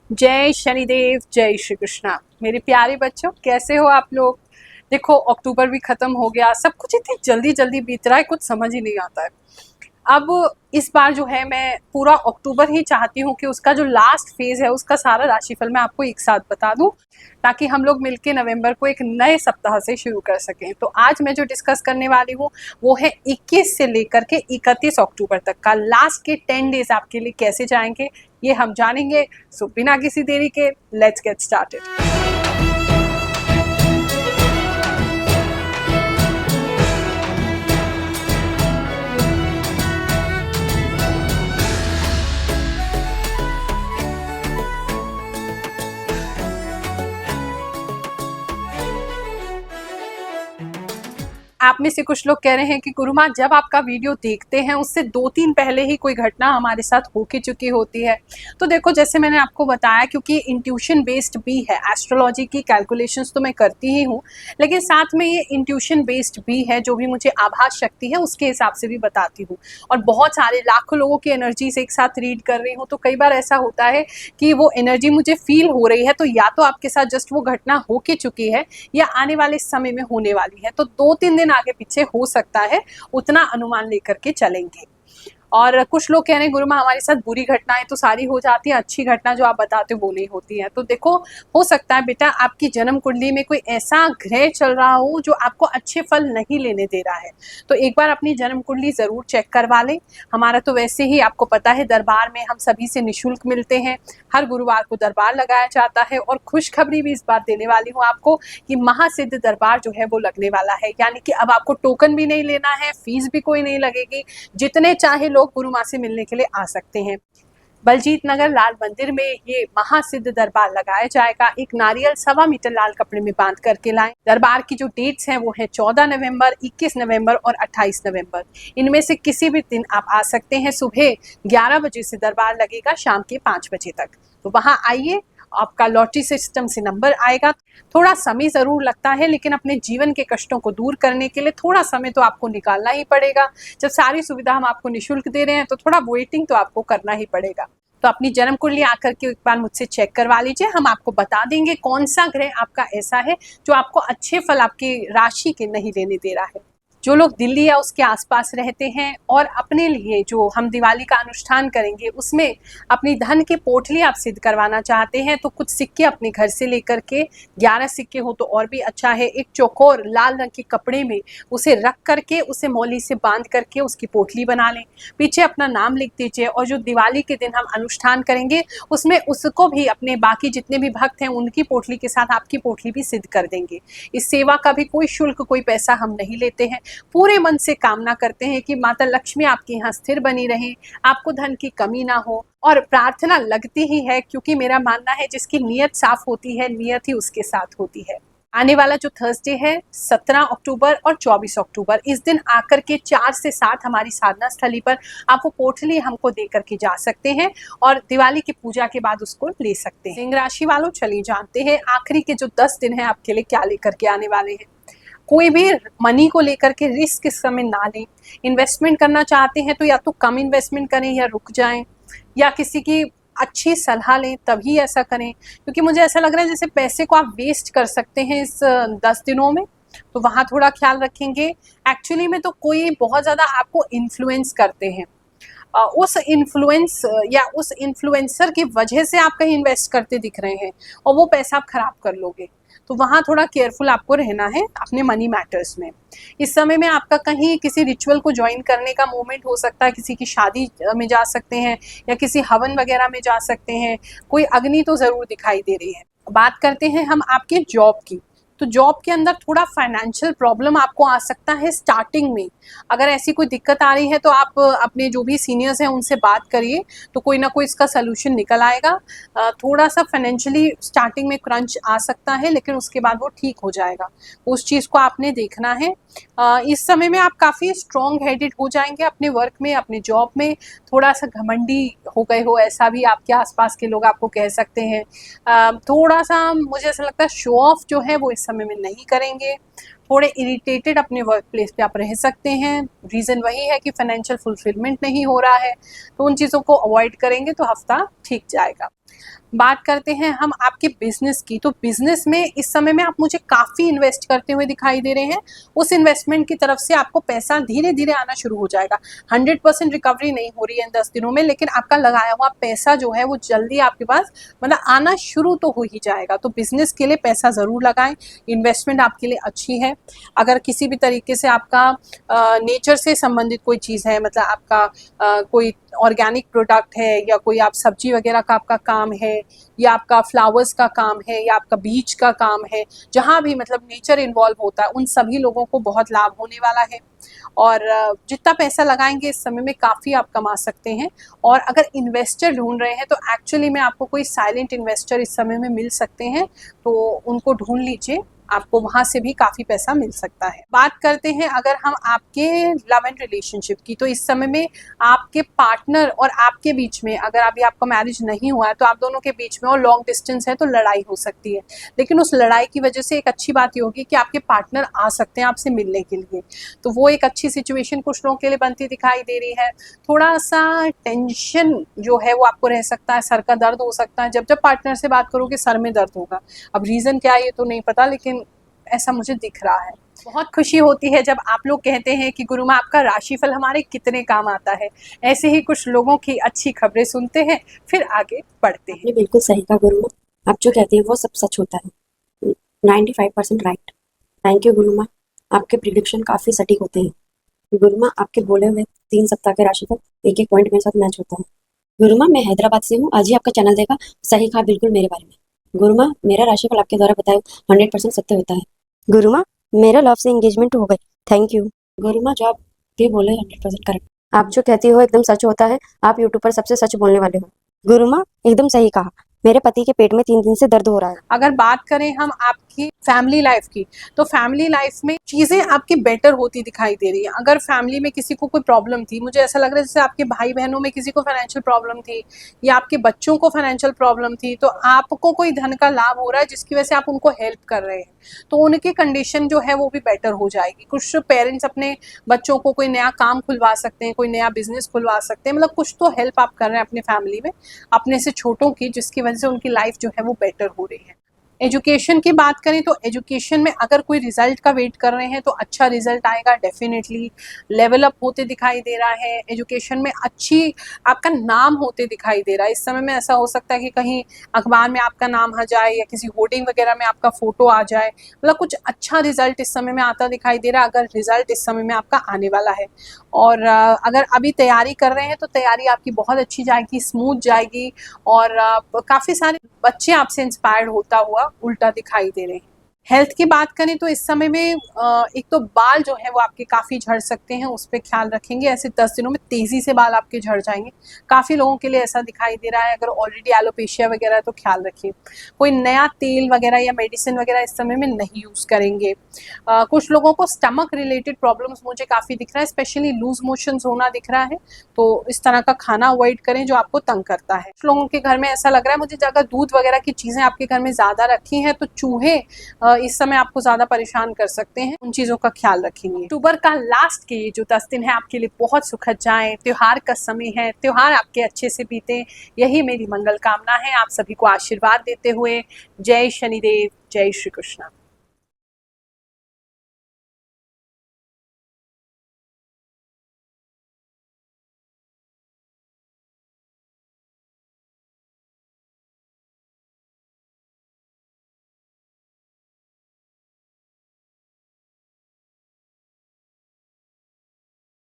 जय शनिदेव, जय श्री कृष्णा। मेरे प्यारे बच्चों, कैसे हो आप लोग। देखो, अक्टूबर भी खत्म हो गया, सब कुछ इतनी जल्दी जल्दी बीत रहा है, कुछ समझ ही नहीं आता है। अब इस बार जो है मैं पूरा अक्टूबर ही चाहती हूँ कि उसका जो लास्ट फेज है उसका सारा राशिफल मैं आपको एक साथ बता दूं, ताकि हम लोग मिलके नवंबर को एक नए सप्ताह से शुरू कर सकें। तो आज मैं जो डिस्कस करने वाली हूँ वो है 21 से लेकर के 31 अक्टूबर तक का लास्ट के 10 डेज आपके लिए कैसे जाएंगे, ये हम जानेंगे। सो बिना किसी देरी के लेट्स गेट स्टार्टेड। आप में से कुछ लोग कह रहे हैं कि गुरु माँ, जब आपका वीडियो देखते हैं उससे 2-3 पहले ही कोई घटना हमारे साथ हो के चुकी होती है। तो देखो, जैसे मैंने आपको बताया, क्योंकि इंट्यूशन बेस्ड भी है, एस्ट्रोलॉजी की कैलकुलेशंस तो मैं करती ही हूँ, लेकिन साथ में ये इंट्यूशन बेस्ड भी है। जो भी मुझे आभास शक्ति है उसके हिसाब से भी बताती हूँ, और बहुत सारे लाखों लोगों की एनर्जीज एक साथ रीड कर रही हूँ। तो कई बार ऐसा होता है कि वो एनर्जी मुझे फील हो रही है, तो या तो आपके साथ जस्ट वो घटना हो के चुकी है या आने वाले समय में होने वाली है। तो 2-3 दिन आगे पीछे हो सकता है, उतना अनुमान लेकर के चलेंगे। और कुछ लोग कह रहे हैं गुरु माँ, हमारे साथ बुरी घटनाएं तो सारी हो जाती है, अच्छी घटना जो आप बताते हो वो नहीं होती है। तो देखो, हो सकता है बेटा आपकी जन्म कुंडली में कोई ऐसा ग्रह चल रहा हो जो आपको अच्छे फल नहीं लेने दे रहा है। तो एक बार अपनी जन्म कुंडली जरूर चेक करवा लें। हमारा तो वैसे ही आपको पता है, दरबार में हम सभी से निःशुल्क मिलते हैं। हर गुरुवार को दरबार लगाया जाता है, और खुशखबरी भी इस बार देने वाली हूँ आपको कि महासिद्ध दरबार जो है वो लगने वाला है। यानी कि अब आपको टोकन भी नहीं लेना है, फीस भी कोई नहीं लगेगी, जितने चाहे लोग गुरु माँ से मिलने के लिए आ सकते हैं। बलजीत नगर लाल मंदिर में ये महासिद्ध दरबार लगाया जाएगा। एक नारियल 1.25 मीटर लाल कपड़े में बांध करके लाएं। दरबार की जो डेट्स हैं वो है 14 नवंबर, 21 नवंबर और 28 नवंबर। इनमें से किसी भी दिन आप आ सकते हैं। सुबह 11 बजे से दरबार लगेगा, शाम के 5 बजे तक। तो वहां आइए, आपका लॉटरी सिस्टम से नंबर आएगा। थोड़ा समय जरूर लगता है, लेकिन अपने जीवन के कष्टों को दूर करने के लिए थोड़ा समय तो आपको निकालना ही पड़ेगा। जब सारी सुविधा हम आपको निःशुल्क दे रहे हैं तो थोड़ा वेटिंग तो आपको करना ही पड़ेगा। तो अपनी जन्म कुंडली आकर के एक बार मुझसे चेक करवा लीजिए। हम आपको बता देंगे कौन सा ग्रह आपका ऐसा है जो आपको अच्छे फल आपकी राशि के नहीं देने दे रहा है। जो लोग दिल्ली या उसके आसपास रहते हैं और अपने लिए जो हम दिवाली का अनुष्ठान करेंगे उसमें अपनी धन की पोटली आप सिद्ध करवाना चाहते हैं, तो कुछ सिक्के अपने घर से लेकर के, 11 सिक्के हो तो और भी अच्छा है, एक चौकोर लाल रंग के कपड़े में उसे रख करके उसे मौली से बांध करके उसकी पोटली बना लें। पीछे अपना नाम लिख दीजिए, और जो दिवाली के दिन हम अनुष्ठान करेंगे उसमें उसको भी, अपने बाकी जितने भी भक्त हैं उनकी पोटली के साथ आपकी पोटली भी सिद्ध कर देंगे। इस सेवा का भी कोई शुल्क, कोई पैसा हम नहीं लेते हैं। पूरे मन से कामना करते हैं कि माता लक्ष्मी आपके यहाँ स्थिर बनी रहे, आपको धन की कमी ना हो, और प्रार्थना लगती ही है, क्योंकि मेरा मानना है जिसकी नीयत साफ होती है, नियत ही उसके साथ होती है। आने वाला जो थर्सडे है 17 अक्टूबर और 24 अक्टूबर, इस दिन आकर के 4 से 7 हमारी साधना स्थली पर आप वो पोटली हमको दे करके जा सकते हैं, और दिवाली की पूजा के बाद उसको ले सकते हैं। सिंह राशि वालों, चलिए जानते हैं आखिरी के जो 10 दिन है आपके लिए क्या लेकर के आने वाले हैं। कोई भी मनी को लेकर के रिस्क इस समय ना लें। इन्वेस्टमेंट करना चाहते हैं तो या तो कम इन्वेस्टमेंट करें या रुक जाएं, या किसी की अच्छी सलाह लें तभी ऐसा करें, क्योंकि मुझे ऐसा लग रहा है जैसे पैसे को आप वेस्ट कर सकते हैं इस 10 दिनों में। तो वहाँ थोड़ा ख्याल रखेंगे। एक्चुअली में तो कोई बहुत ज़्यादा आपको इन्फ्लुएंस करते हैं, उस इन्फ्लुएंस या उस इन्फ्लुएंसर की वजह से आप कहीं इन्वेस्ट करते दिख रहे हैं और वो पैसा आप खराब कर लोगे। तो वहाँ थोड़ा केयरफुल आपको रहना है अपने मनी मैटर्स में। इस समय में आपका कहीं किसी रिचुअल को ज्वाइन करने का मोमेंट हो सकता है, किसी की शादी में जा सकते हैं या किसी हवन वगैरह में जा सकते हैं। कोई अग्नि तो ज़रूर दिखाई दे रही है। बात करते हैं हम आपके जॉब की। तो जॉब के अंदर थोड़ा फाइनेंशियल प्रॉब्लम आपको आ सकता है स्टार्टिंग में। अगर ऐसी कोई दिक्कत आ रही है तो आप अपने जो भी सीनियर्स हैं उनसे बात करिए, तो कोई ना कोई इसका सलूशन निकल आएगा। थोड़ा सा फाइनेंशियली स्टार्टिंग में क्रंच आ सकता है, लेकिन उसके बाद वो ठीक हो जाएगा। उस चीज़ को आपने देखना है। इस समय में आप काफ़ी स्ट्रॉन्ग हेडेड हो जाएंगे अपने वर्क में, अपने जॉब में। थोड़ा सा घमंडी हो गए हो, ऐसा भी आपके आसपास के लोग आपको कह सकते हैं। थोड़ा सा मुझे ऐसा लगता है शो ऑफ जो है वो इस समय में नहीं करेंगे। थोड़े इरिटेटेड अपने वर्क प्लेस पे आप रह सकते हैं। रीज़न वही है कि फाइनेंशियल फुलफिलमेंट नहीं हो रहा है, तो उन चीज़ों को अवॉइड करेंगे तो हफ्ता ठीक जाएगा। बात करते हैं हम आपके बिजनेस की, तो बिजनेस में इस समय में आप मुझे काफ़ी इन्वेस्ट करते हुए दिखाई दे रहे हैं। उस इन्वेस्टमेंट की तरफ से आपको पैसा धीरे धीरे आना शुरू हो जाएगा। 100% रिकवरी नहीं हो रही है इन 10 दिनों में, लेकिन आपका लगाया हुआ पैसा जो है वो जल्दी आपके पास मतलब आना शुरू तो हो ही जाएगा। तो बिजनेस के लिए पैसा ज़रूर लगाएं, इन्वेस्टमेंट आपके लिए अच्छी है। अगर किसी भी तरीके से आपका नेचर से संबंधित कोई चीज़ है, मतलब आपका कोई ऑर्गेनिक प्रोडक्ट है, या कोई आप सब्जी वगैरह का आपका काम है, या आपका फ्लावर्स का काम है, या आपका बीच का काम है, जहाँ भी मतलब नेचर इन्वॉल्व होता है, उन सभी लोगों को बहुत लाभ होने वाला है। और जितना पैसा लगाएंगे इस समय में काफ़ी आप कमा सकते हैं। और अगर इन्वेस्टर ढूंढ रहे हैं तो एक्चुअली में आपको कोई साइलेंट इन्वेस्टर इस समय में मिल सकते हैं, तो उनको ढूंढ लीजिए, आपको वहां से भी काफी पैसा मिल सकता है। बात करते हैं अगर हम आपके लव एंड रिलेशनशिप की, तो इस समय में आपके पार्टनर और आपके बीच में, अगर अभी आपका मैरिज नहीं हुआ है तो आप दोनों के बीच में और लॉन्ग डिस्टेंस है तो लड़ाई हो सकती है। लेकिन उस लड़ाई की वजह से एक अच्छी बात ये होगी कि आपके पार्टनर आ सकते हैं आपसे मिलने के लिए, तो वो एक अच्छी सिचुएशन कुछ लोगों के लिए बनती दिखाई दे रही है। थोड़ा सा टेंशन जो है वो आपको रह सकता है, सर का दर्द हो सकता है, जब जब पार्टनर से बात करोगे सर में दर्द होगा। अब रीज़न क्या है ये तो नहीं पता, लेकिन ऐसा मुझे दिख रहा है। बहुत खुशी होती है जब आप लोग कहते हैं कि गुरु माँ आपका राशिफल हमारे कितने काम आता है। ऐसे ही कुछ लोगों की अच्छी खबरें सुनते हैं, फिर आगे बढ़ते हैं। आपने बिल्कुल सही कहा गुरु माँ, आप जो कहती हैं वो सब सच होता है। 95% राइट। थैंक यू गुरु माँ, आपके प्रिडिक्शन काफ़ी सटीक होते हैं। गुरु माँ, आपके बोले हुए 3 सप्ताह के राशिफल एक एक पॉइंट मेरे साथ मैच होता है। गुरु माँ, मैं हैदराबाद से हूँ, आज ही आपका चैनल देखा, सही कहा बिल्कुल मेरे बारे में। गुरु माँ, मेरा राशिफल आपके द्वारा बताया 100% सत्य होता है। गुरु माँ, मेरा लव से एंगेजमेंट हो गई, थैंक यू। गुरु माँ, जो आप भी बोले 100% करेक्ट। आप जो कहती हो एकदम सच होता है, आप यूट्यूब पर सबसे सच बोलने वाले हो। गुरु माँ, एकदम सही कहा, मेरे पति के पेट में 3 दिन से दर्द हो रहा है। अगर बात करें हम आपकी फैमिली लाइफ की, तो फैमिली लाइफ में चीज़ें आपकी बेटर होती दिखाई दे रही हैं। अगर फैमिली में किसी को कोई प्रॉब्लम थी, मुझे ऐसा लग रहा है जैसे आपके भाई बहनों में किसी को फाइनेंशियल प्रॉब्लम थी, या आपके बच्चों को फाइनेंशियल प्रॉब्लम थी, तो आपको कोई धन का लाभ हो रहा है जिसकी वजह से आप उनको हेल्प कर रहे हैं, तो उनकी कंडीशन जो है वो भी बेटर हो जाएगी। कुछ पेरेंट्स अपने बच्चों को कोई नया काम खुलवा सकते हैं, कोई नया बिजनेस खुलवा सकते हैं, मतलब कुछ तो हेल्प आप कर रहे हैं अपने फैमिली में, अपने से छोटों की, जिसकी वजह से उनकी लाइफ जो है वो बेटर हो रही है। एजुकेशन की बात करें तो एजुकेशन में अगर कोई रिजल्ट का वेट कर रहे हैं तो अच्छा रिजल्ट आएगा, डेफिनेटली लेवल अप होते दिखाई दे रहा है। एजुकेशन में अच्छी आपका नाम होते दिखाई दे रहा है। इस समय में ऐसा हो सकता है कि कहीं अखबार में आपका नाम आ जाए, या किसी होर्डिंग वगैरह में आपका फोटो आ जाए, मतलब कुछ अच्छा रिजल्ट इस समय में आता दिखाई दे रहा है, अगर रिजल्ट इस समय में आपका आने वाला है। और अगर अभी तैयारी कर रहे हैं तो तैयारी आपकी बहुत अच्छी जाएगी, स्मूथ जाएगी, और काफ़ी सारे बच्चे आपसे इंस्पायर्ड होता हुआ उल्टा दिखाई दे रहे हैं। हेल्थ की बात करें तो इस समय में एक तो बाल जो है वो आपके काफ़ी झड़ सकते हैं, उस पर ख्याल रखेंगे। ऐसे 10 दिनों में तेज़ी से बाल आपके झड़ जाएंगे, काफ़ी लोगों के लिए ऐसा दिखाई दे रहा है। अगर ऑलरेडी एलोपेशिया वगैरह है तो ख्याल रखिए। कोई नया तेल वगैरह या मेडिसिन वगैरह इस समय में नहीं यूज़ करेंगे। कुछ लोगों को स्टमक रिलेटेड प्रॉब्लम्स मुझे काफ़ी दिख रहा है, स्पेशली लूज मोशंस होना दिख रहा है, तो इस तरह का खाना अवॉइड करें जो आपको तंग करता है। कुछ लोगों के घर में ऐसा लग रहा है मुझे, अगर दूध वगैरह की चीज़ें आपके घर में ज़्यादा रखी हैं तो चूहे इस समय आपको ज़्यादा परेशान कर सकते हैं, उन चीज़ों का ख्याल रखेंगे। अक्टूबर का लास्ट के जो 10 दिन है आपके लिए बहुत सुखद जाएं, त्योहार का समय है, त्योहार आपके अच्छे से बीते, यही मेरी मंगल कामना है। आप सभी को आशीर्वाद देते हुए, जय शनिदेव, जय श्री कृष्ण।